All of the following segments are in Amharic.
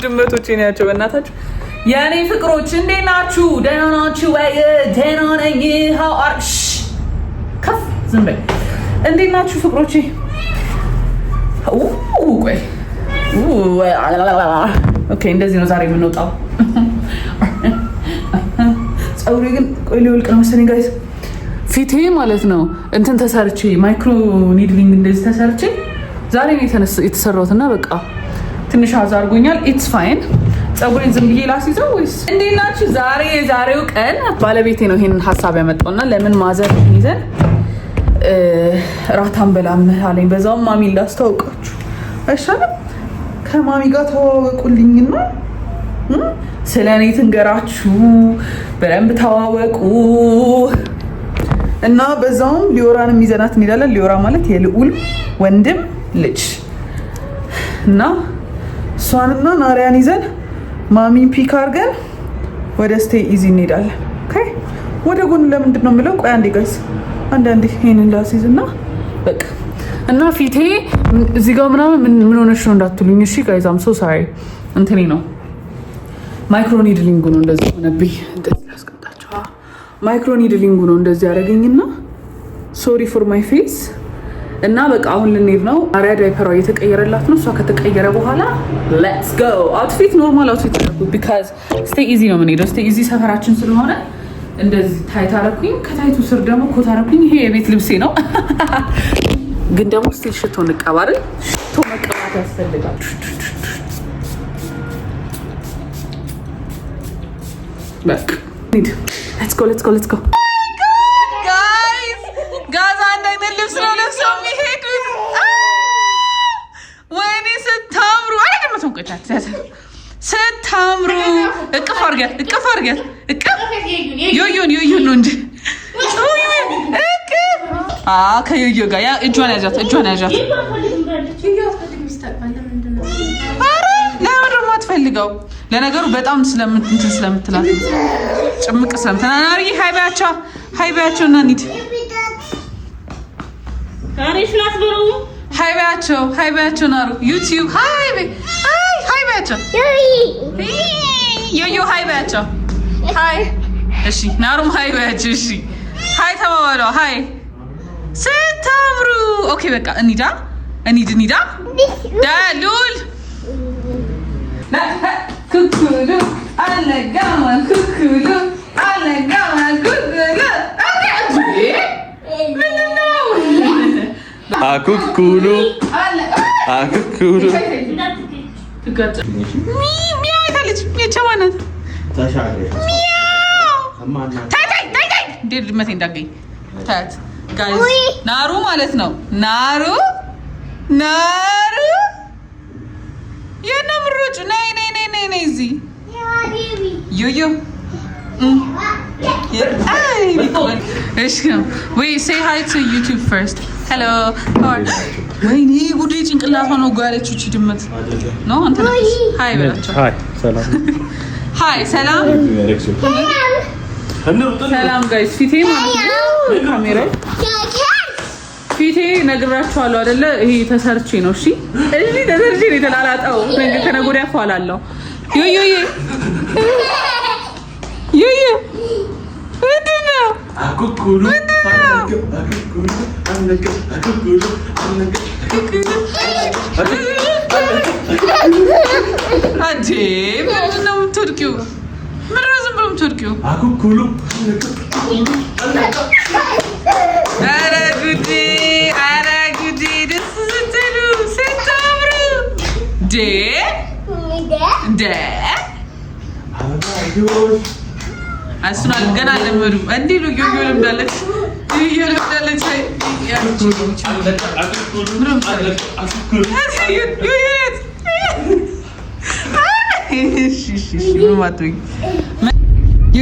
ድመቶቼ ናቸው። በእናታችሁ የኔ ፍቅሮች እንዴት ናችሁ? ደህና ናችሁ ወይ? ደህና ነኝ። ሃው አር ከፍ ዝም በይ። እንዴት ናችሁ ፍቅሮቼ? ቆይ ኦኬ፣ እንደዚህ ነው ዛሬ የምንወጣው። ፀጉሬ ግን ቆይ ሊወልቅ ነው መሰለኝ ጋይስ። ፊቴ ማለት ነው እንትን ተሰርቼ ማይክሮ ኒድሊንግ እንደዚህ ተሰርቼ ዛሬ ነው የተሰራሁት እና በቃ ትንሽ አዛ አድርጎኛል። ኢትስ ፋይን። ፀጉሬን ዝም ብዬ ላስይዘው ወይስ እንዴት ናችሁ? ዛሬ የዛሬው ቀን ባለቤቴ ነው ይሄንን ሀሳብ ያመጣውና ለምን ማዘር ይዘን ራት አንበላም አለኝ። በዛውም ማሚ ላስተዋውቃችሁ አይሻልም? ከማሚ ጋር ተዋወቁልኝና ስለ እኔ ትንገራችሁ፣ በደንብ ተዋወቁ እና በዛውም ሊዮራንም ይዘናት እንሄዳለን። ሊዮራ ማለት የልዑል ወንድም ልጅ እና እሷንና ናሪያን ይዘን ማሚን ፒክ አድርገን ወደ ስቴይ ኢዚ እንሄዳለን። ወደ ጎን ለምንድን ነው የምለው? ቆይ አንዴ ጋይስ፣ አንዳንዴ ይሄንን ላስይዝ እና በቃ እና ፊቴ እዚህ ጋር ምናምን ምን ሆነሽ ነው እንዳትሉኝ እሺ ጋይስ። አም ሶ ሳሪ። እንትኔ ነው ማይክሮኒድሊንጉ ነው እንደዚህ ሆነብኝ። እንደዚህ ላስቀምጣችሁ። ማይክሮኒድሊንጉ ነው እንደዚህ ያደረገኝና ሶሪ ፎር ማይ ፌስ። እና በቃ አሁን ልንሄድ ነው። አሪያ ዳይፐሯ እየተቀየረላት ነው። እሷ ከተቀየረ በኋላ ሌትስ ጎ። አውትፊት ኖርማል አውትፊት ነው ቢካዝ ስቴይ ኢዚ ነው የምንሄደው። ስቴይ ኢዚ ሰፈራችን ስለሆነ እንደዚህ ታይት አደረኩኝ። ከታይቱ ስር ደግሞ ኮት አደረኩኝ። ይሄ የቤት ልብሴ ነው ግን ደግሞ ስቲል ሽቶ እንቀባለን። ሽቶ መቀባት ያስፈልጋል። በቃ ሌትስ ጎ ሌትስ ጎ ሌትስ ጎ ጋይስ። ጋዛ አንድ አይነት ልብስ ነው ለብሰው የሚሄዱት። ወይኔ ስታምሩ! አይ ደግሞ ተንቆጫት ስታምሩ! እቅፍ አድርጊያት እቅፍ አድርጊያት እቅፍ ዮዮን ነው እንጂ ከዮዮ ጋር ያ እጇን ያዣት እጇን ያዣት። ለምን ደግሞ አትፈልገው? ለነገሩ በጣም ስለምትንትን ስለምትላት ጭምቅ ስለምትናናሪ ሀይ በያቸው እና እንሂድ። ሀይ በያቸው ናሩ ዩቲዩብ ሀይ በያቸው ዮዮ ሀይ በያቸው ሀይ። እሺ ናሩም ሀይ በያቸው። እሺ ሀይ ተባባሏ ሀይ። ስታምሩ! ኦኬ በቃ እንሂዳ ዳሉል ኩኩሉ አለጋማ ኩኩሉ አለጋማ ኩኩሉ አኩኩሉ አኩኩሉ ሚያው አይታለች የቸዋናት እንዴት ድመቴ እንዳገኝ ታያት ጋይስ። ናሩ ማለት ነው ናሩ የነምሮጭ ነይ እዚህ ዮዮ እሺ ወይ ሴይ ሃይ ቱ ዩቲዩብ ፈርስት ሄሎ። ወይኔ ጉዴ ጭንቅላቷ ነው ጓለች እቺ ድመት ነው። አንተ ሃይ በላቸው። ሃይ ሰላም ሰላም ጋይስ። ፊቴ ማለት ነው ካሜራ ፊቴ ነግራችኋለሁ አይደለ? ይሄ ተሰርቼ ነው። እሺ ተሰርቼ ነው የተላላጠው። ከነገ ወዲያ ፏላለሁ። ዮዮ ምንድን ነው? አንዴ ምንድን ነው የምትወድቂው? ምንድን ነው ዝም ብሎ የምትወድቂው? ኧረ ጉዴ ደስ ስትሉ ስታምሩ! እሱን ገና አልለመዱም። እንዲህ ነው ዮዮ ለምዳለች። ዮዮ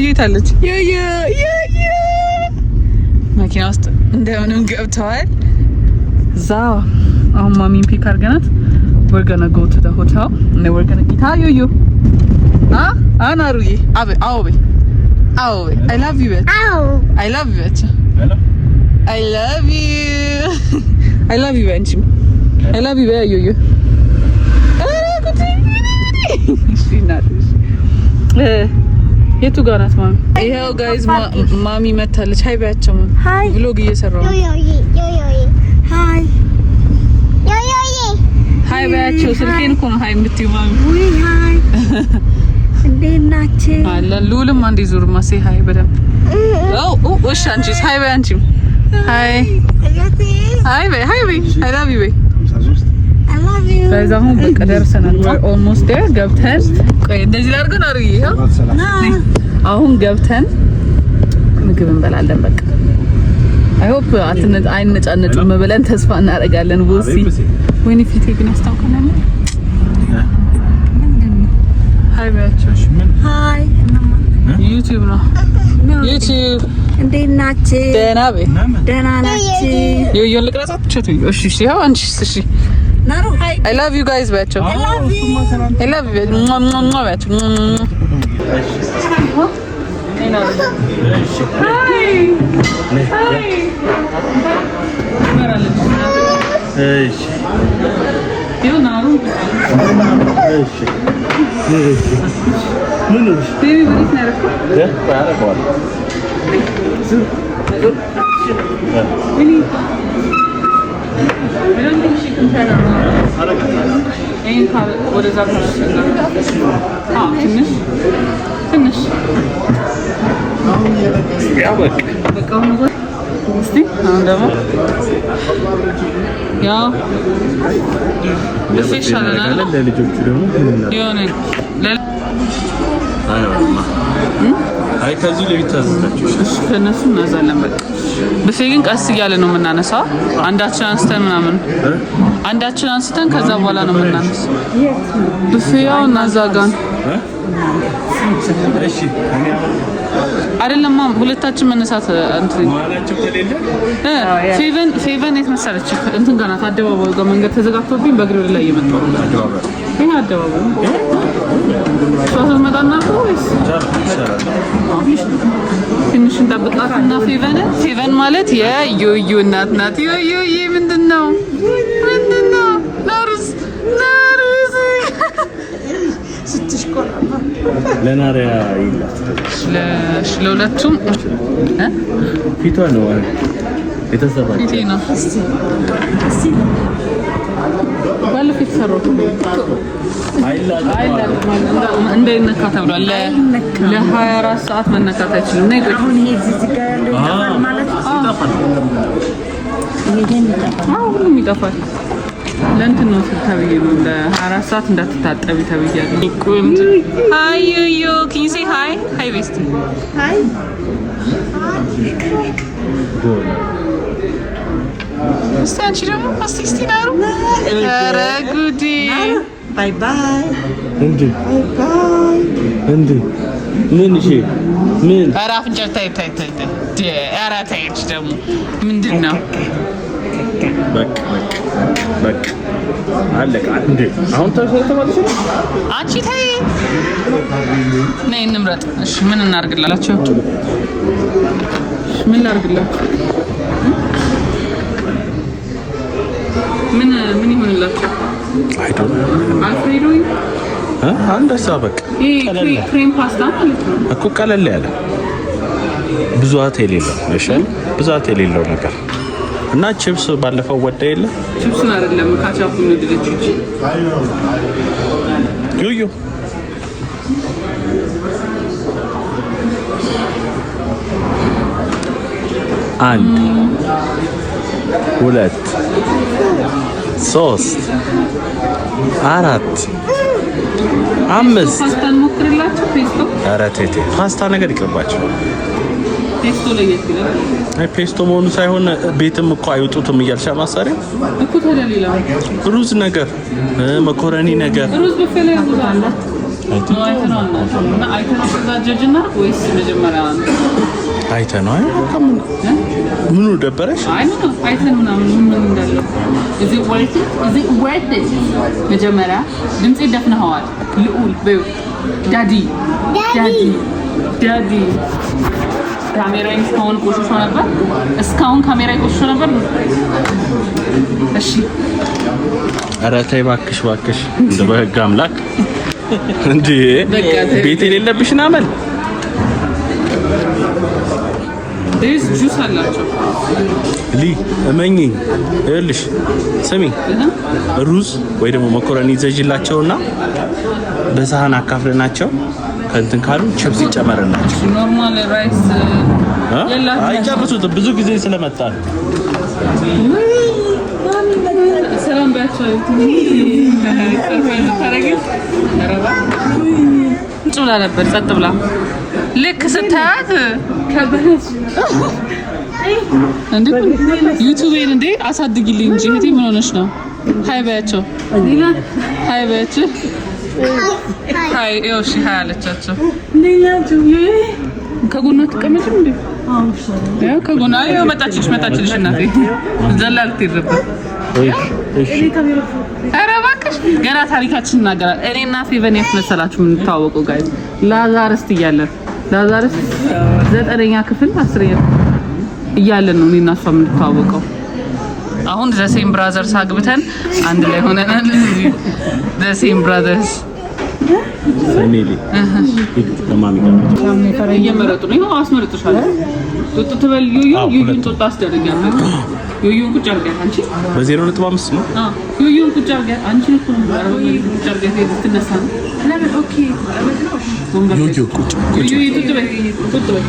የታለች? መኪና ውስጥ እንደምንም ገብተዋል። እዛ አሁን ማሚን ፒክ አድርገናት we're gonna go to the hotel and then we're gonna eat. How you? Naruye. Awe. I love you. I love you. I love you. I love you, Benchim. I love you, where you? እናትሽ የቱ ጋር ናት ማሚ? ይሄው ጋይዝ ማሚ መታለች። ሃይ ባያቸው ብሎግ እየሰራው ነው። ሃይ ሃይ ባያቸው ስልኬን እኮ ነው ሃይ የምትይው ማሚ። ወይ ሃይ እንዴት ናችሁ? አለ ሉልም አንዴ ዙር ማሴ ሃይ በደምብ እሺ አንቺስ ሃይ ባይ አንቺም ሃይ ሃይ ባይ ሃይ ባይ አይ ላቭ ዩ ባይ በዛሁን በቃ ደርሰናል። ኦልሞስት ዴር ገብተን ቆይ እንደዚህ ላድርገን አርይ ይሄው አሁን ገብተን ምግብ እንበላለን። በቃ አይ ሆፕ አይነጫነጭም ብለን ተስፋ እናደርጋለን። ወሲ ወይኔ ፊቴ ግን ያስታውቃል። ሃይ ባያቸው ሃይ ዩቲዩብ ነው ዩቲዩብ እንዴት ናችሁ? ደህና በይ ደህና ናችሁ? ዮዮ ልቅረጻት ቸቱ እሺ እሺ ያው አንቺስ እሺ ናሩ ሃይ አይ ላቭ ዩ ጋይስ ባያቸው አይ ላቭ ዩ ባያቸው ትንሽ ያው ይሻለናል ለልጆቹ ደግሞ የሆነ አይ ከዚህ ለቢታዝታችሁ እሺ ከነሱ እናዛለን። በቃ ብፌ ግን ቀስ እያለ ነው የምናነሳው። አንዳችን አንስተን ምናምን አንዳችን አንስተን ከዛ በኋላ ነው የምናነሳው። ብፌ ያው እናዛጋን እሺ አይደለም ሁለታችን መነሳት እንትን ማላችሁ ከሌለ ፌቨን የት መሰለች እንትን ጋር ናት። አደባባዩ ጋር መንገድ ተዘጋግቶብኝ በእግሬ ወደ ላይ እየመጣሁ ነው። ይሄ አደባባዩ ሶስት መጣና ወይስ ትንሽ እንጠብቃትና ፌቨን ማለት የዩዩ እናት ናት። ዩዩ ምንድነው ናሩስ ስትሽቆራማ ለናሪያ ይላት ለሁለቱም ፊቷ ነው የተሰራው ፊቴ ነው ባለፈው የተሰራው እንዳይነካ ተብሏል። ለ24 ሰዓት መነካት አይችልም። ነይ ቆይ አሁን ይሄ እዚህ ጋር ያለው ይጠፋል ማለት ይጠፋል። ሁሉም ይጠፋል። ለእንትን ነው ተብዬ ነው ለ24 ሰዓት እንዳትታጠቢ ተብያለሁ። ሃይ ዩዩ can you say hi? Hi ቤስቲ ሃይ እስቲ ደግሞ እስቲ ናሩ ኧረ ጉዲ ባይ ባይ እንዴ እንዴ ምን እሺ ምን ኧረ አፍንጫ ታይ ኧረ ታይች ደግሞ ምንድን ነው በቃ አለቀ እንዴ አሁን ተሰጥቷልሽ አንቺ ታይ ነይ እንምረጥ። እሺ ምን እናርግላችሁ? ምን ላርግላችሁ? ምን ይሆንላችሁ? አይ ዶንት አልፍሬዶ አንድ አሳበቅ ክሬም ፓስታ ማለት ነው እኮ ቀለል ያለ ብዙአት የሌለው እሺ ብዙአት የሌለው ነገር እና ቺፕስ ባለፈው ወደ የለ ቺፕስ አይደለም ካቻፑ ነው ድልጭ ዩዩ አንድ ሁለት ሶስት አራት አምስት ፓስታን ሞክርላችሁ ፔስቶ ኧረ ቴቴ ፓስታ ነገር ይቅርባችሁ። ፔስቶ ላይ ይችላል አይ ፔስቶ መሆኑ ሳይሆን ቤትም እኮ አይወጡትም እያልሻ ማሰሪያ እኮ ተደሊላ ሩዝ ነገር መኮረኒ ነገር ሩዝ በፈለ ያውዛል አይተና ወይስ መጀመሪያ አይተና ምኑ ደበረሽ? አይ ነው አይተን ምናምን ምን እንዳለው እዚ ወርት መጀመሪያ ድምጽ ደፍነዋል። ልኡል በዩ ዳዲ ካሜራዬን እስካሁን ቆሽሾ ነበር። እስካሁን ካሜራዬ ቆሽሾ ነበር። እሺ ኧረ ተይ እባክሽ እንደ በህግ አምላክ እንዴ ቤት የሌለብሽን አመል ዴስ ጁስ አላቸው እመኚኝ ይኸውልሽ ስሚ ሩዝ ወይ ደግሞ መኮረኒ ይዘጅላቸውና በሳህን አካፍለናቸው ከእንትን ካሉ ቺፕስ ይጨመርላቸው ኖርማል ራይስ አይጨርሱትም ብዙ ጊዜ ስለመጣ ነው ሰላም ባቸው ጭብላ ነበር ጸጥ ብላ ልክ ስታያት ከበረች እንዴ ዩቲዩብን እንዴ አሳድግልኝ እንጂ እህቴ ምን ሆነሽ ነው ሃይ ባያቸው ሃይ ባያቸው ሃይ እሺ ሃይ አለቻቸው ሌላችሁ ከጎኗ ተቀመጥም እንዴ አዎ ከጎኗ አየው መጣችልሽ እናቴ ዘላልት ይረባ እሺ ኧረ እባክሽ ገና ታሪካችን እናገራለን እኔና ፌቨን የት መሰላችሁ የምንተዋወቀው ጋይስ ላዛርስ እያለን ላዛርስ 9ኛ ክፍል 10ኛ እያለን ነው እኔና እሷ የምንተዋወቀው አሁን ዘሴም ብራዘርስ አግብተን አንድ ላይ ሆነናል ዘሴም ብራዘርስ ፋሚሊ ለማሚ ጋር እየመረጡ ነው ይኸው አስመርጥሻለሁ ጡጥ ትበልዩ ዩዩን ጡጥ አስደርጋለሁ ዩዩን ቁጭ አድርገህ አንቺ በ0.5 ነው ዩዩን ቁጭ አድርገህ አንቺ እኮ ነው ዩዩን ቁጭ አድርገህ ትነሳ ነው ለምን ኦኬ ዩዩ ቁጭ ዩዩ ጡጥ በይ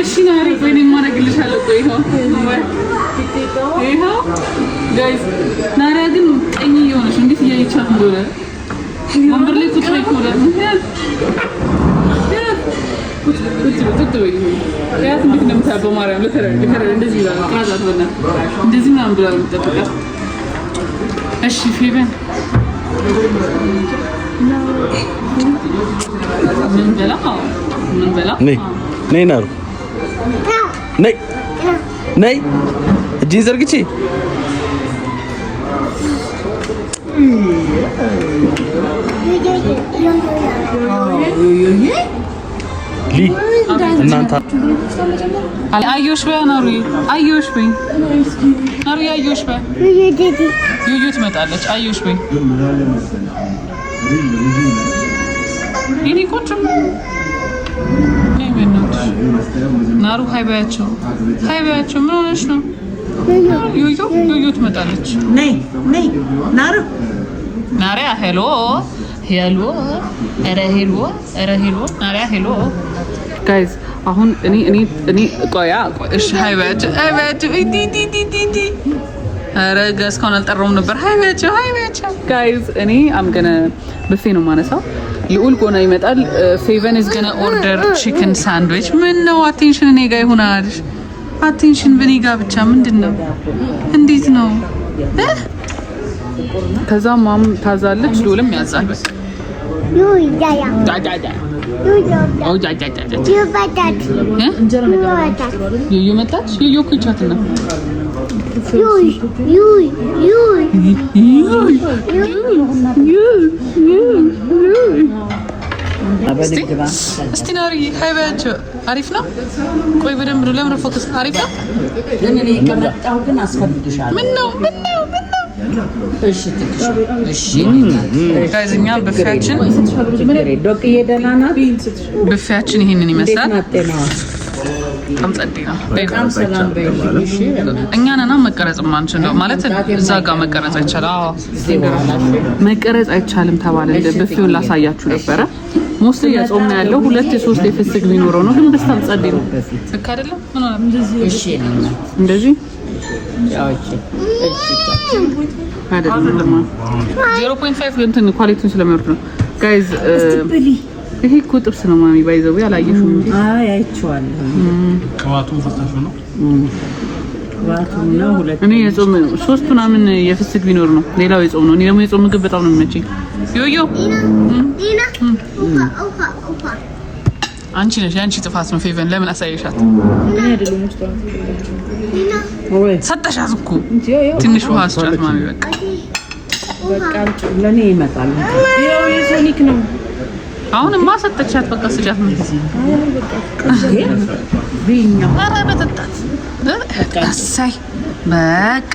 እሺ ናሪ ወይኔ ማረግልሻለሁ ቆይ ይኸው ጋይስ ናሪያ ግን ቀኝ እየሆነች እንዴት እያየቻት እንደሆነ ወንበር ላይ ቁጭ ላይ ኮላ ቁጭ በይ ያት እንዴት እንደምታበው ማርያም ለተረድ እንደዚህ ይላል ቅራዛት በና እንደዚህ ምናምን ብላ የምትጠብቃት እሺ ፌቨን ምን በላ ነይ ናሩ ነይ እጅ ዘርግቼ እናንተ አዮሽ በይ ናሩ አዮሽ በይ ናሩ አዮሽ በይ ዩዩ ትመጣለች አዮሽ በይ ይሄ ቆንጆ ናሩ ሃይ ባያቸው ምን ሆነሽ ነው ዩዩ ትመጣለች ነይ ናሩ ናሪያ ሄሎ ናሪያ ሄሎ ጋይስ አሁን እኔ ቆያ እሺ ሃይ ባያቸው ዲ ኧረ እስካሁን አልጠራውም ነበር ሃይ ባያቸው ጋይስ እኔ አምገነ ብፌ ነው ማነሳው ልዑል ጎና ይመጣል ፌቨን is gonna order chicken sandwich ምን ነው አቴንሽን እኔ ጋር ይሆናል አቴንሽን በኔ ጋር ብቻ ምንድነው እንዴት ነው ከዛ ማም ታዛለች ልዑልም ያዛል ዩዩ መጣች ዩዩ እኮ ይቻትና እስቲ ናሪ ሃይ ባያቸው አሪፍ ነው ቆይ በደንብ ነው ለምን ፎከስ አሪፍ ነው ግን እኔ ከመጣሁ ግን አስፈልግሻለሁ ምን ነው እሺ ጋይዝኛ ብፌያችን ዶቅዬ ደህና ናት ብፌያችን ይሄንን ይመስላል በጣም ጸዴ ነው በጣም ሰላም በይልኝ እሺ እኛ ነና መቀረጽ ማንችለው ማለት እዛ ጋር መቀረጽ አይቻልም አዎ መቀረጽ አይቻልም ተባለ ብፌውን ላሳያችሁ ነበረ ሞስት የጾም ነው ያለው 2-3 የፍስግ ቢኖረው ነው ግን በጣም ጸዴ ነው ልክ አይደለም ምን ሆነ እሺ እንደዚህ ያው እሺ አይደለም 0.5 እንትን ኳሊቲውን ስለሚወርድ ነው ጋይዝ ይሄ እኮ ጥብስ ነው ማሚ ባይዘው ያላየሽው አይ አይቼዋለሁ ቅባቱን ፈታሹ ነው ቅባቱን ነው ሁለት እኔ የጾም 3 ምናምን የፍስግ ቢኖር ነው ሌላው የጾም ነው እኔ ደግሞ የጾም ምግብ በጣም ነው የሚመቸኝ ዮዮ አንቺ ነሽ ያንቺ ጥፋት ነው ፌቨን ለምን አሳየሻት እኔ አይደለም ውስጥ ሰጠሻት እኮ ትንሽ ውሃ አስጫት ማሚ በቃ ለኔ ይመጣል ያው የሶኒክ ነው አሁንማ ሰጠቻት በቃ ስጫት ነው ቢኛ ኧረ በጠጣት አሳይ በቃ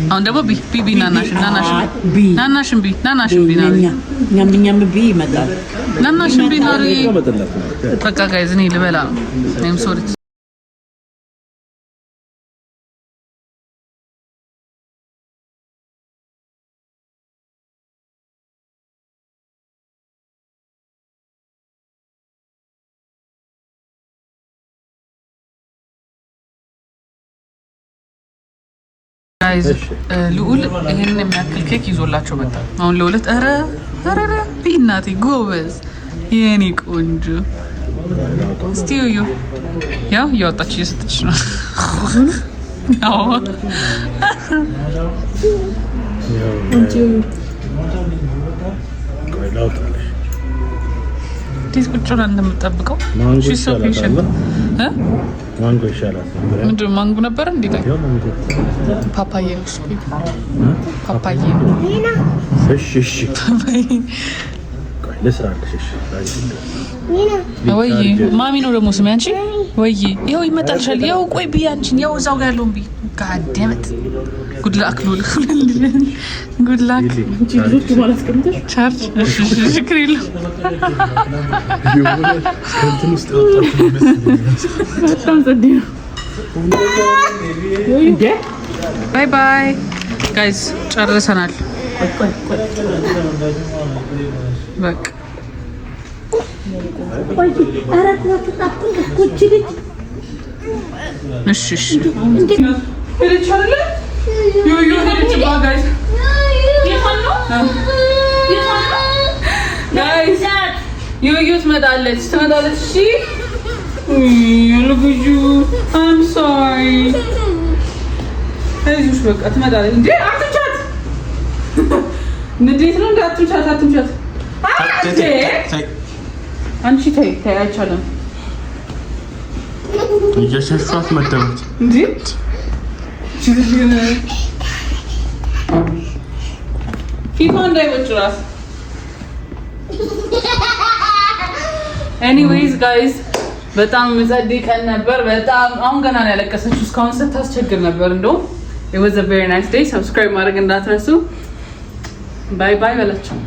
አሁን ደግሞ ቢ ናናሽን ቢ ይመጣል። ናናሽን ቢ ናሪ በቃ ጋይዝ እኔ ልበላ ነው። እኔም ሶሪ ጋይዝ ልዑል ይሄንን የሚያክል ኬክ ይዞላቸው መጣ። አሁን ለሁለት ኧረ ቢናቴ ጎበዝ የኔ ቆንጆ እስቲ እዩ። ያው እያወጣች እየሰጠች ነው። አዎ ዲስ ቁጭ ብላ እንደምትጠብቀው ማንጎ ይሻላል። ምንድን ማንጎ ነበር እንዴ? ፓፓዬ ነው። ፓፓዬ ነው። እሺ ቆይ ልስራልሽ። እሺ ወይ ማሚ ነው ደግሞ ስሜ አንቺ። ወይ ይኸው ይመጣልሻል። ይኸው ቆይ ብዬ አንቺን ይኸው እዛው ጋር ያለውን ብዬ ጋደመት ጉድ ላክ ሉል ጉድ ላክ ቻርጅ ሽክር የለው ባይ ባይ ጋይዝ ጨርሰናል። በቃ እሺ ዩዩ ትመጣለች። እሺ ልጉጁ I'm sorry አይዞሽ በቃ ትመጣለች። እንዴ አትምቻት፣ ንዴት ነው እንዴ? አትምቻት አንቺ ተይ አይቻልም። እየሸሻት መደበት እንዴ ፊቷ እንዳይወጭ ራስ። ኤኒዌይዝ ጋይዝ በጣም ጸዴ ቀን ነበር። በጣም አሁን ገና ነው ያለቀሰችው። እስካሁን ስታስቸግር ነበር። እንደውም it was a very nice day. ሰብስክራይብ ማድረግ እንዳትረሱ። ባይ ባይ በላቸው።